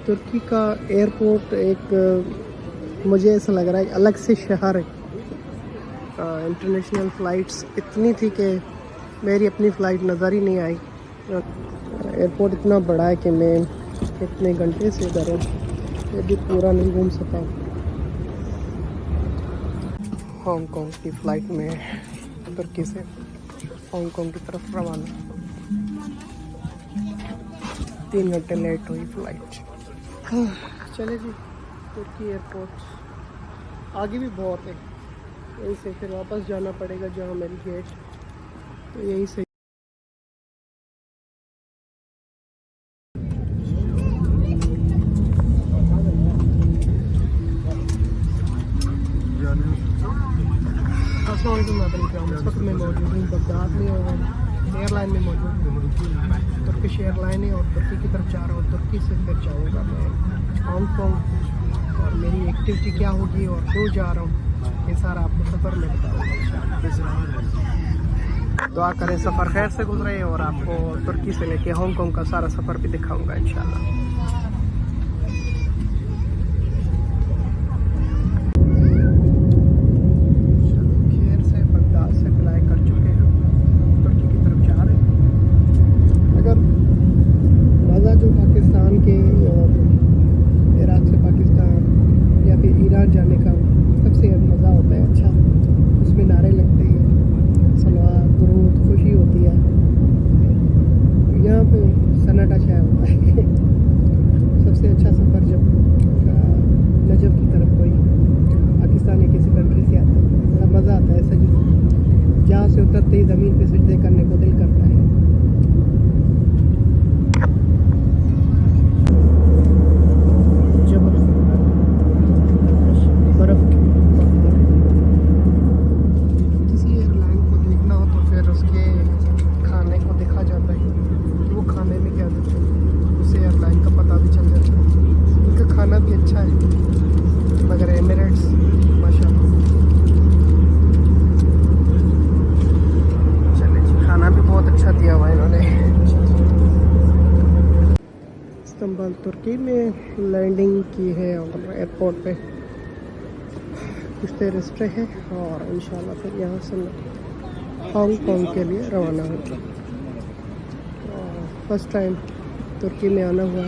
तुर्की का एयरपोर्ट एक मुझे ऐसा लग रहा है अलग से शहर है। इंटरनेशनल फ़्लाइट्स इतनी थी कि मेरी अपनी फ़्लाइट नज़र ही नहीं आई। एयरपोर्ट इतना बड़ा है कि मैं इतने घंटे से इधर हूँ, ये भी पूरा नहीं घूम सका। हांगकांग की फ़्लाइट में तुर्की से हांगकांग की तरफ रवाना। 3 घंटे लेट हुई फ़्लाइट। चले जी, तुर्की एयरपोर्ट आगे भी बहुत है, यहीं से फिर वापस जाना पड़ेगा जहाँ मेरी गेट, तो यहीं से। इस वक्त मैं मौजूद हूँ बगदाद में और एयरलाइन में मौजूद हूँ। तुर्किश एयरलाइन है और तुर्की की तरफ जा रहा हूँ। तुर्की से फिर जाऊँगा मैं हांगकांग और मेरी एक्टिविटी क्या होगी और क्यों जा रहा हूँ, ये सारा आपको सफ़र में बताऊँगा। दुआ करें सफ़र खैर से गुजरे और आपको तुर्की से लेके हांगकांग का सारा सफ़र भी दिखाऊँगा इंशाल्लाह। जाने का सबसे मज़ा होता है, अच्छा उसमें नारे लगते हैं, सलवात दुरूद, खुशी होती है। यहाँ पे सन्नाटा छाया होता है। सबसे अच्छा सफ़र जब नजफ़ की तरफ कोई पाकिस्तान या किसी कंट्री से आता है, बड़ा मज़ा आता है। सजी जहाँ से उतरते ही ज़मीन पे सिजदे करने को दिल करता है। इस्तांबुल तुर्की में लैंडिंग की है और एयरपोर्ट पे कुछ देर स्टे है और इंशाल्लाह फिर यहाँ से मैं हांगकांग के लिए रवाना होगा। फर्स्ट टाइम तुर्की में आना हुआ,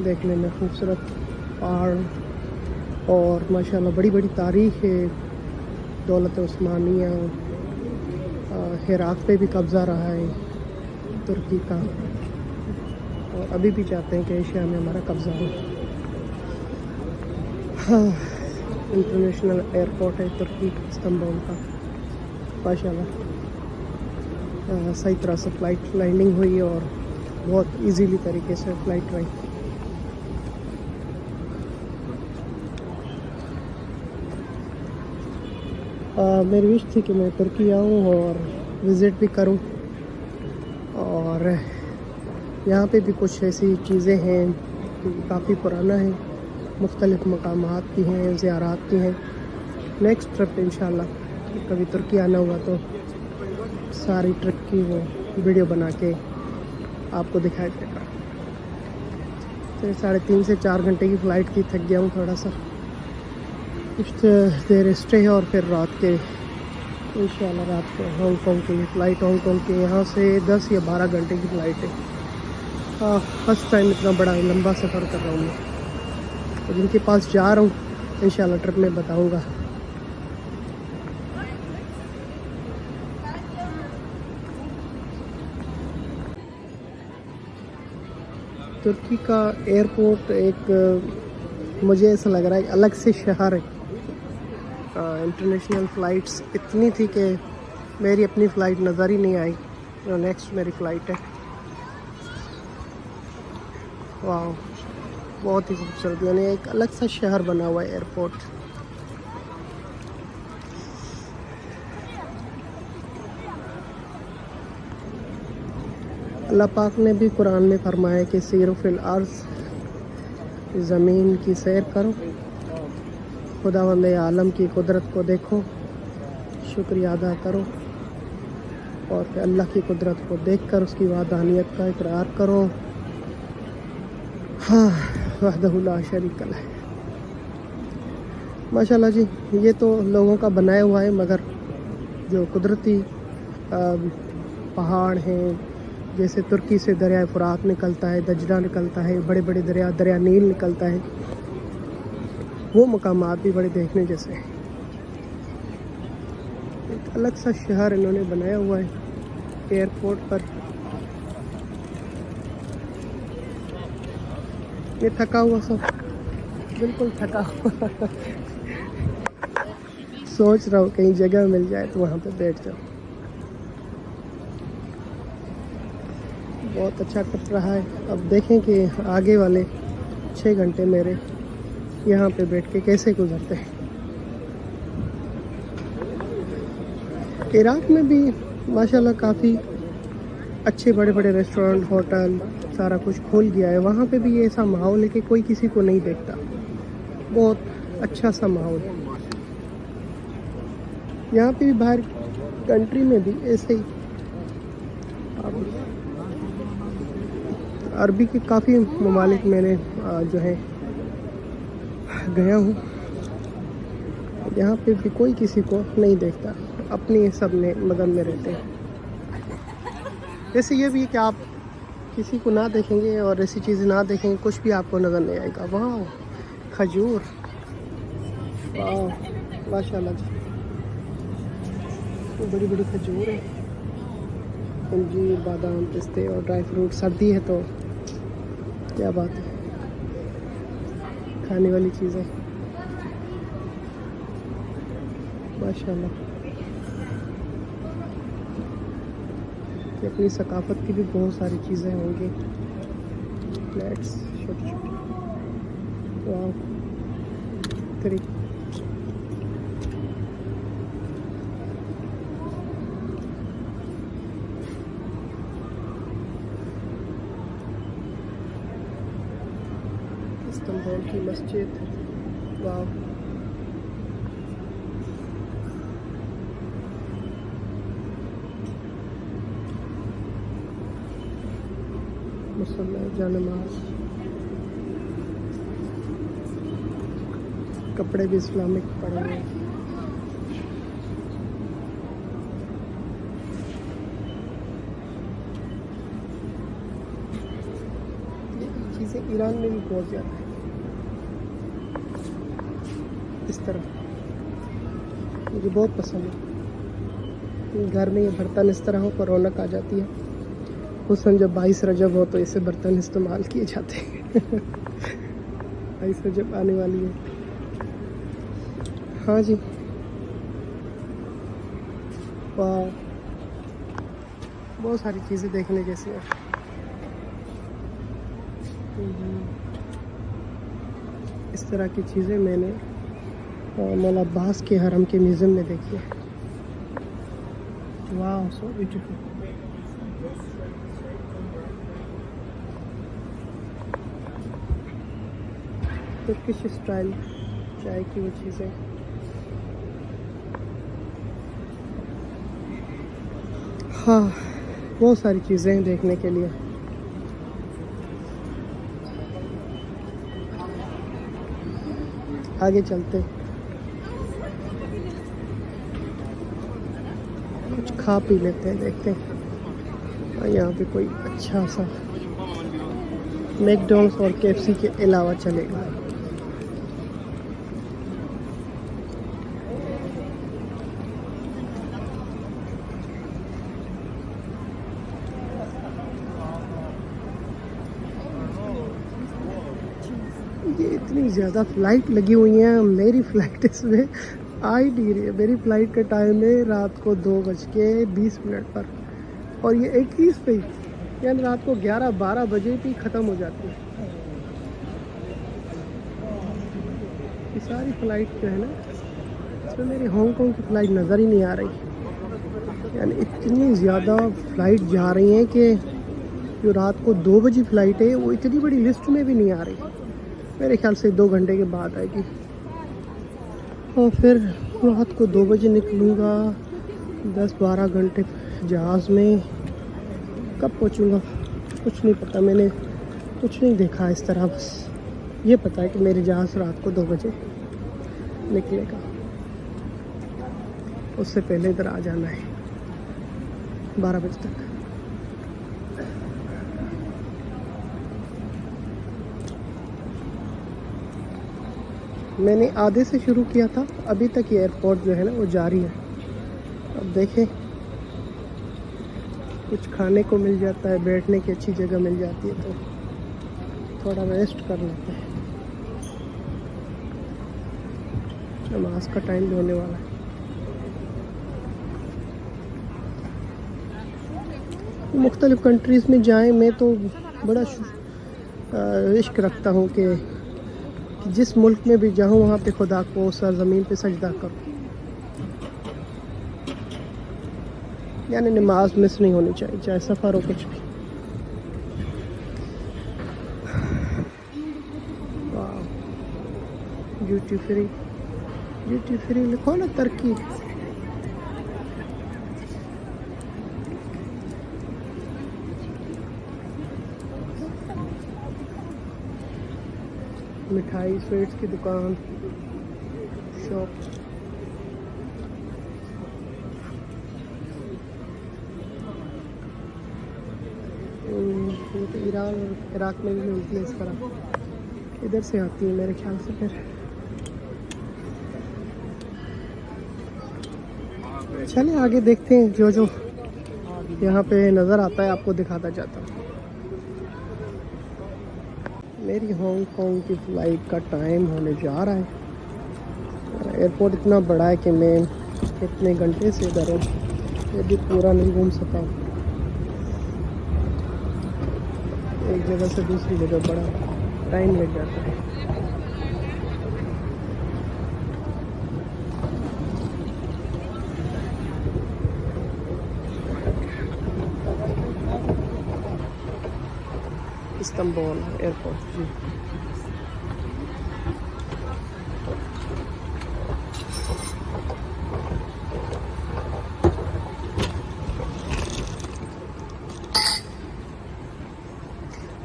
देखने में खूबसूरत पहाड़ और माशाल्लाह बड़ी बड़ी तारीख़ है। दौलत उस्मानिया हेरात पे भी कब्ज़ा रहा है तुर्की का और अभी भी चाहते हैं कि एशिया में हमारा कब्ज़ा हो। इंटरनेशनल एयरपोर्ट है तुर्की इस्तांबुल का। माशाल्लाह सही तरह से फ़्लाइट लैंडिंग हुई और बहुत इजीली तरीके से फ़्लाइट रही। मेरी विश थी कि मैं तुर्की आऊँ और विज़िट भी करूँ और यहाँ पे भी कुछ ऐसी चीज़ें हैं कि काफ़ी पुराना है, मुख्तलिफ़ मकामात की हैं, ज़ियारात की हैं। नेक्स्ट ट्रिप इंशाल्लाह कभी तुर्की आना हुआ तो सारी ट्रिप की वो वीडियो बना के आपको दिखाई देगा। तो 3.5 से 4 घंटे की फ़्लाइट की, थक गया हूँ थोड़ा सा। कुछ देर स्टे है और फिर रात के इंशाल्लाह रात को हांगकांग की फ़्लाइट। हांगकांग के यहाँ से 10 या 12 घंटे की फ़्लाइट है। फर्स्ट टाइम इतना बड़ा लंबा सफ़र कर रहा हूँ मैं, तो जिनके पास जा रहा हूँ इंशाल्लाह ट्रिप में बताऊँगा। तुर्की का एयरपोर्ट एक मुझे ऐसा लग रहा है अलग से शहर है। इंटरनेशनल फ़्लाइट्स इतनी थी कि मेरी अपनी फ़्लाइट नज़र ही नहीं आई। नेक्स्ट मेरी फ़्लाइट है। वाह, बहुत ही खूबसूरत, यानी एक अलग सा शहर बना हुआ है एयरपोर्ट। अल्लाह पाक ने भी कुरान में फरमाया कि सीरो फिल अर्ज़, ज़मीन की सैर करो, खुदावंद आलम की कुदरत को देखो, शुक्रिया अदा करो और फिर अल्लाह की कुदरत को देखकर उसकी वादानियत का इकरार करो हाँ, वहदहु ला शरीक लह। माशाल्लाह जी, ये तो लोगों का बनाया हुआ है, मगर जो कुदरती पहाड़ हैं, जैसे तुर्की से दरिया फ़ुरात निकलता है, दजला निकलता है, बड़े बड़े दरिया नील निकलता है, वो मकामात भी बड़े देखने जैसे हैं। एक अलग सा शहर इन्होंने बनाया हुआ है एयरपोर्ट पर। ये थका हुआ सब, बिल्कुल थका हुआ सोच रहा हूँ कहीं जगह मिल जाए तो वहाँ पे बैठ जाऊँ। बहुत अच्छा कट रहा है। अब देखें कि आगे वाले 6 घंटे मेरे यहाँ पे बैठ के कैसे गुजरते हैं। इराक़ में भी माशाल्लाह काफ़ी अच्छे बड़े बड़े रेस्टोरेंट, होटल, सारा कुछ खुल गया है। वहाँ पे भी ऐसा माहौल है कि कोई किसी को नहीं देखता, बहुत अच्छा सा माहौल है। यहाँ पे भी बाहर कंट्री में भी ऐसे ही अरबी के काफ़ी ममालिक मैंने जो है गया हूँ, यहाँ पे भी कोई किसी को नहीं देखता, अपनी सब में मगन में रहते हैं। जैसे ये भी है कि आप किसी को ना देखेंगे और ऐसी चीज़ें ना देखेंगे, कुछ भी आपको नज़र नहीं आएगा। वाह, खजूर, वाह माशाल्लाह जी, तो बड़ी बड़ी खजूर है, अंजीर, बादाम, पिस्ते और ड्राई फ्रूट। सर्दी है तो क्या बात है, खाने वाली चीज़ें माशाल्लाह। कि अपनी सकाफत की भी बहुत सारी चीज़ें होंगी, प्लेट्स छोटी छोटी, वाह, इस्तांबुल की मस्जिद, वाह, मुसल्ला, जानमाज, कपड़े भी इस्लामिक पड़े हुए हैं। ये चीज़ें ईरान में भी बहुत ज़्यादा है इस तरह, मुझे बहुत पसंद है। घर में ये बर्तन इस तरह हो पर रौनक आ जाती है। हुसन जब 22 रजब हो तो ऐसे बर्तन इस्तेमाल किए जाते हैं 22 रजब आने वाली है। हाँ जी, वाह, बहुत सारी चीज़ें देखने जैसी हैं। इस तरह की चीज़ें मैंने मौला अब्बास के हरम के म्यूज़ियम में देखी है। वाह, सो ब्यूटीफुल। तुर्किश स्टाइल चाय की वो चीज़ें, हाँ, बहुत सारी चीज़ें हैं देखने के लिए। आगे चलते, कुछ खा पी लेते हैं, देखते हैं यहाँ पे कोई अच्छा सा मैकडॉनल्ड्स और केएफसी के अलावा चलेगा। ये इतनी ज़्यादा फ़्लाइट लगी हुई हैं, मेरी फ़्लाइट इसमें आ ही नहीं रही है। मेरी फ़्लाइट का टाइम है रात को 2:20 पर, और ये 21 पे ही, यानी रात को 11-12 बजे भी ख़त्म हो जाती है। ये सारी फ़्लाइट जो है ना, इसमें मेरी हांगकांग की फ़्लाइट नज़र ही नहीं आ रही। यानी इतनी ज़्यादा फ़्लाइट जा रही हैं कि जो रात को 2 बजे फ़्लाइट है वो इतनी बड़ी लिस्ट में भी नहीं आ रही। मेरे ख्याल से 2 घंटे के बाद आएगी, और फिर रात को 2 बजे निकलूँगा। 10-12 घंटे जहाज़ में, कब पहुँचूँगा कुछ नहीं पता। मैंने कुछ नहीं देखा इस तरह, बस ये पता है कि मेरी जहाज़ रात को 2 बजे निकलेगा, उससे पहले इधर आ जाना है 12 बजे तक। मैंने आधे से शुरू किया था, अभी तक ये एयरपोर्ट जो है ना वो जारी है। अब देखें, कुछ खाने को मिल जाता है, बैठने की अच्छी जगह मिल जाती है तो थोड़ा रेस्ट कर लेते हैं। नमाज का टाइम भी होने वाला है। मुख्तलिफ़ कंट्रीज़ में जाएं, मैं तो बड़ा इश्क रखता हूँ कि जिस मुल्क में भी जाऊँ वहाँ पे खुदा को सरज़मीन पे सजदा करूँ, यानी नमाज मिस नहीं होनी चाहिए, चाहे सफ़र हो कुछ भी। ड्यूटी फ्री लिखो ना, तरक्की। मिठाई स्वीट्स की दुकान, शॉप। ये तो ईरान और इराक में भी मिलती है इस तरह, इधर से आती है मेरे ख्याल से। फिर चलिए आगे देखते हैं, जो जो यहाँ पे नज़र आता है आपको दिखाता जाता हूँ। मेरी हांगकांग की फ़्लाइट का टाइम होने जा रहा है। एयरपोर्ट इतना बड़ा है कि मैं कितने घंटे से इधर हूँ, ये भी पूरा नहीं घूम सका। एक जगह से दूसरी जगह बड़ा टाइम लग जाता है। इस्तांबुल एयरपोर्ट जी।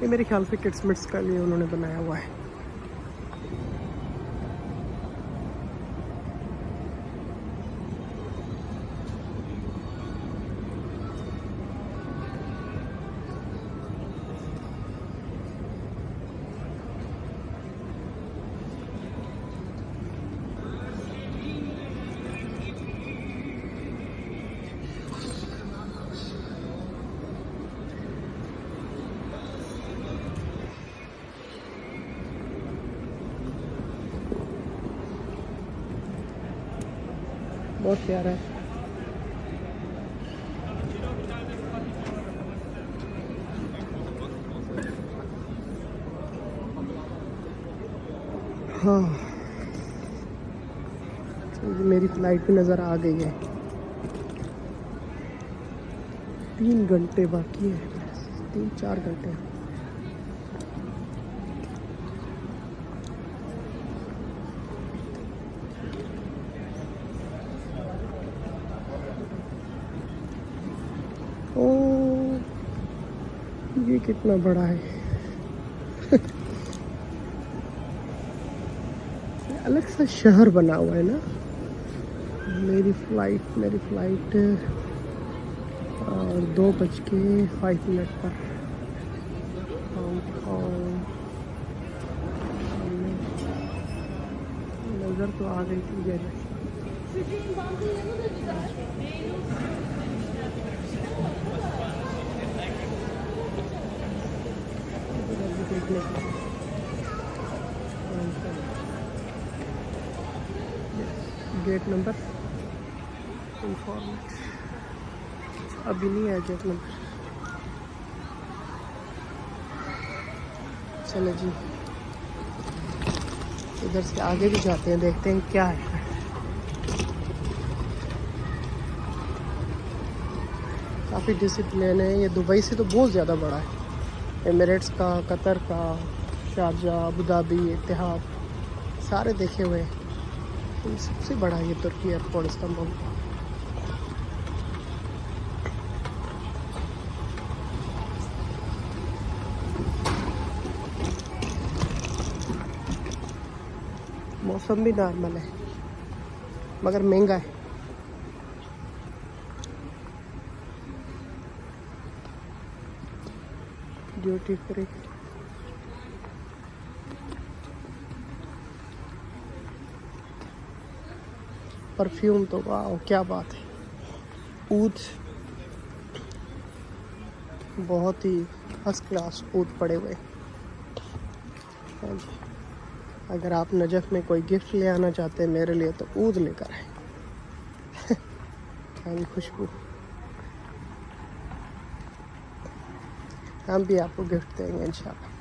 ये मेरे ख्याल से किड्स मिट्स के लिए उन्होंने बनाया हुआ है। बहुत प्यारा है। हाँ, मेरी फ्लाइट भी नज़र आ गई है। 3 घंटे बाकी है, 3-4 घंटे। ओ, ये कितना बड़ा है। अलग सा शहर बना हुआ है ना। मेरी फ्लाइट 2:05 पर नज़र तो आ गई थी जैसे। गेट नंबर इंफॉर्मेट अभी नहीं है, गेट नंबर। चलो जी, इधर से आगे भी जाते हैं, देखते हैं क्या है। काफ़ी डिसिप्लिन है। ये दुबई से तो बहुत ज़्यादा बड़ा है। एमिरेट्स का, कतर का, शारजाह, अबू धाबी, इत्तेहाद सारे देखे हुए हैं। सबसे बड़ा ये तुर्की एयरपोर्ट इस्तांबुल। मौसम भी नॉर्मल है मगर महंगा है। Duty free. परफ्यूम तो वाह क्या बात है। ऊद बहुत ही फर्स्ट क्लास ऊद पड़े हुए। हाँ जी, अगर आप नजफ़ में कोई गिफ्ट ले आना चाहते हैं मेरे लिए तो ऊद लेकर आए। हाँ जी, खुशबू। हम भी आपको गिफ्ट देंगे इंशाल्लाह।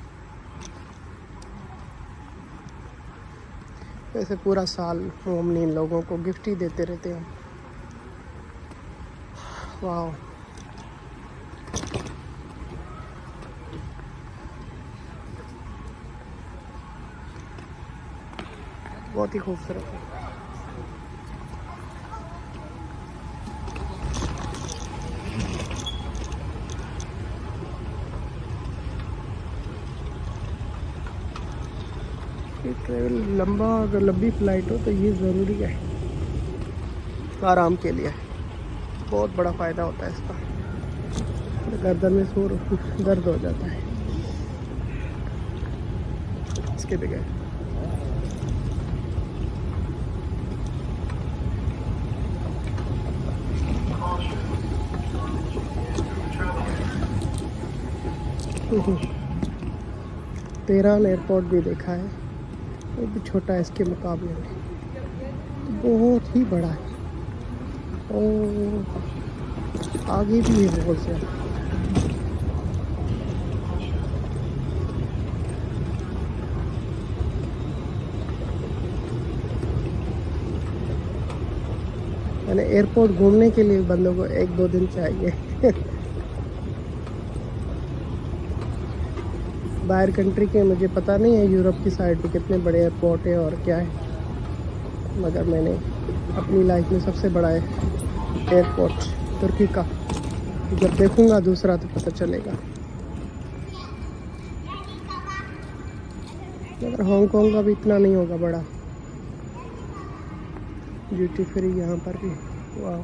वैसे पूरा साल मोमिन लोगों को गिफ्ट ही देते रहते हैं। वाह, बहुत ही खूबसूरत है। ट्रेवल लंबा, अगर लंबी फ़्लाइट हो तो ये ज़रूरी है आराम के लिए। बहुत बड़ा फ़ायदा होता है इसका। गर्दन में शोर दर्द हो जाता है इसके बगैर। तेहरान एयरपोर्ट भी देखा है, वो भी छोटा है इसके मुकाबले में, बहुत ही बड़ा है। और आगे भी है बहुत ज़्यादा। मैंने एयरपोर्ट घूमने के लिए बंदों को 1-2 दिन चाहिए। बाहर कंट्री के मुझे पता नहीं है यूरोप की साइड पे कितने बड़े एयरपोर्ट है और क्या है, मगर मैंने अपनी लाइफ में सबसे बड़ा एयरपोर्ट तुर्की का, जब देखूंगा दूसरा तो पता चलेगा। मगर हांगकांग का भी इतना नहीं होगा बड़ा। ड्यूटी फ्री यहाँ पर भी। वाह,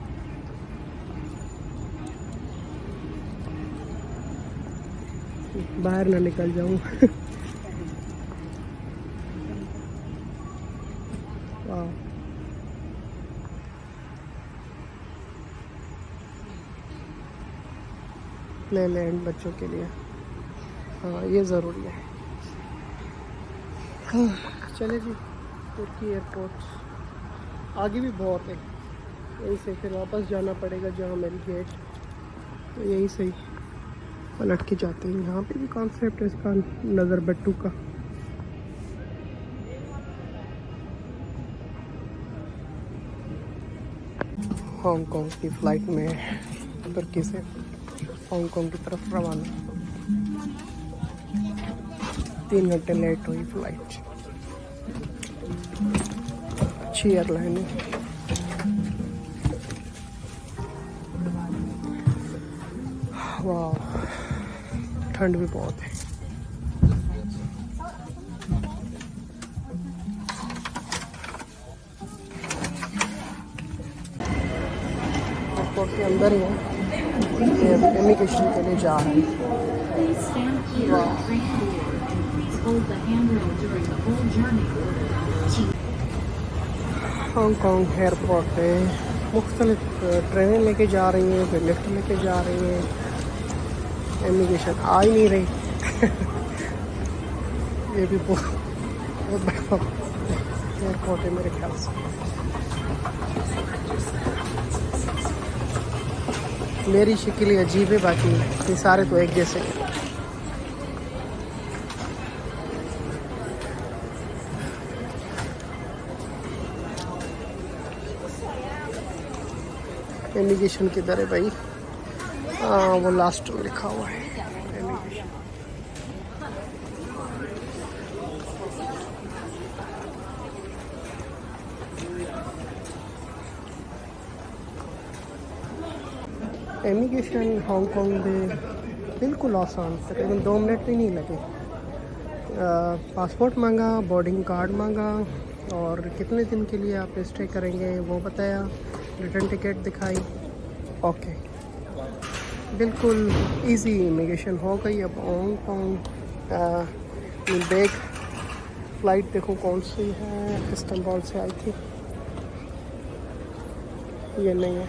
बाहर ना निकल जाऊं। वाह, प्ले लैंड बच्चों के लिए, हाँ ये ज़रूरी है। चले जी, तुर्की एयरपोर्ट आगे भी बहुत है, यहीं से फिर वापस जाना पड़ेगा जहाँ मेरी गेट, तो यहीं से ही पलट के जाते हैं। यहाँ पे भी कॉन्सेप्ट है इसका नज़र बट्टू का। हांगकांग की फ़्लाइट में तुर्की से हांगकांग की तरफ रवाना। 3 घंटे लेट हुई फ़्लाइट। अच्छी एयरलाइन है। वाह, ठंड भी बहुत है। एयरपोर्ट के अंदर ही है, इमिग्रेशन के लिए जा रहे हैं। हांगकांग एयरपोर्ट पे मुख्तलिफ ट्रेनें लेके जा रही हैं, फिर लिफ्ट लेके जा रही हैं। इमिग्रेशन आ ही नहीं रही। ये भी बहुत बड़ा एयरपोर्ट है मेरे ख्याल से। मेरी शक्ल ही अजीब है, बाकी ये सारे तो एक जैसे हैं। इमिग्रेशन किधर है भाई? हाँ, वो लास्ट में लिखा हुआ है इमिग्रेशन। इमिग्रेशन हांगकांग में बिल्कुल आसान, तकरीबन 2 मिनट भी नहीं लगे। पासपोर्ट मांगा, बोर्डिंग कार्ड मांगा और कितने दिन के लिए आप स्टे करेंगे वो बताया, रिटर्न टिकट दिखाई। ओके, बिल्कुल इजी इमिग्रेशन हो गई। अब हांगकॉन्ग बैग फ़्लाइट देखो कौन सी है, इस्तांबुल से आई थी, ये नहीं है,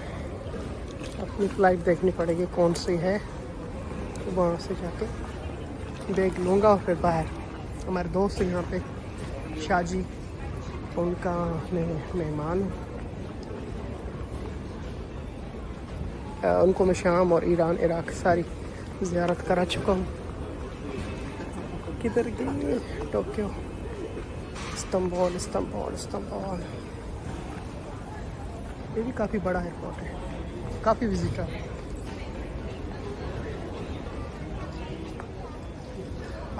अपनी फ़्लाइट देखनी पड़ेगी कौन सी है, वहाँ से जाके बैग लूँगा और फिर बाहर। हमारे दोस्त हैं यहाँ पे शाजी, उनका मैं मेहमान हूँ। उनको मैं शाम और ईरान इराक़ सारी ज़ियारत करा चुका हूँ। किधर गई? Tokyo, Istanbul, Istanbul, Istanbul. ये भी काफ़ी बड़ा एयरपोर्ट है, काफ़ी विजिटर है।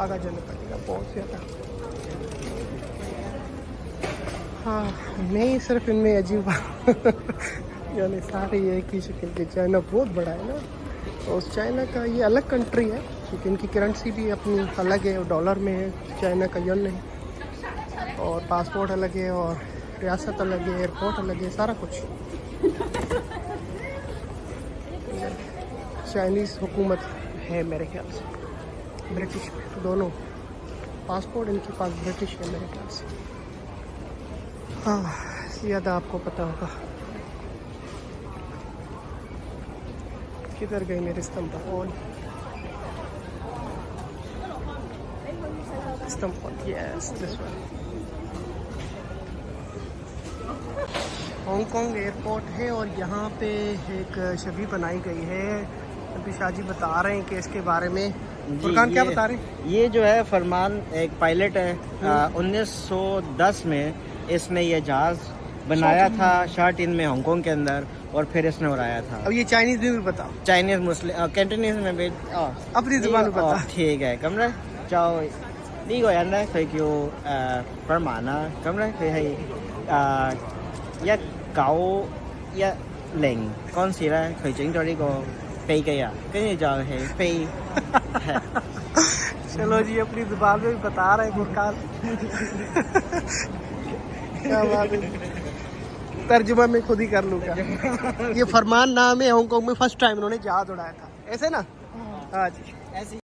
आगे जाना पड़ेगा बहुत ज़्यादा। हाँ, मैं सिर्फ इनमें अजीब यानी सारे एक ही शक्ल के। चाइना बहुत बड़ा है ना, तो उस चाइना का ये अलग कंट्री है क्योंकि इनकी करेंसी भी अपनी अलग है, और डॉलर में है, चाइना का यन है, और पासपोर्ट अलग है, और रियासत अलग है, एयरपोर्ट अलग है, सारा कुछ। चाइनीज़ हुकूमत है मेरे ख्याल से, ब्रिटिश दोनों पासपोर्ट इनके पास ब्रिटिश है मेरे ख्याल से। हाँ, ज़्यादा आपको पता होगा। किधर गई मेरे Istanbul? Istanbul, yes this one. Hong Kong airport है और यहाँ पे एक छवि बनाई गई है। अभी शाजी बता रहे हैं कि इसके बारे में। फुरकान क्या बता रहे हैं? ये जो है फरमान एक पायलट है, 1910 में इसने ये जहाज बनाया था शार्टिन में हांगकांग के अंदर, और फिर इसने उड़ाया था। अब ये चाइनीज़ में भी बताओ। चाइनीज, मुस्लिम, कैंटोनीज में भी अपनी ज़ुबान में बता। ठीक है, कम रहे चाओ दी को anh đấy thì kêu फरमान कम रहे thì hay一九一零嗰陣時咧，佢整咗呢個飛機啊，跟住就係飛。चलो जी, अपनी जुबान में भी बता रहे हैं फुरकान। क्या बात है, तर्जुमा मैं खुद ही कर लूँगा। ये फरमान नाम है, हांगकांग में फर्स्ट टाइम उन्होंने जहाज उड़ाया था, ऐसे ना? हाँ जी, ऐसी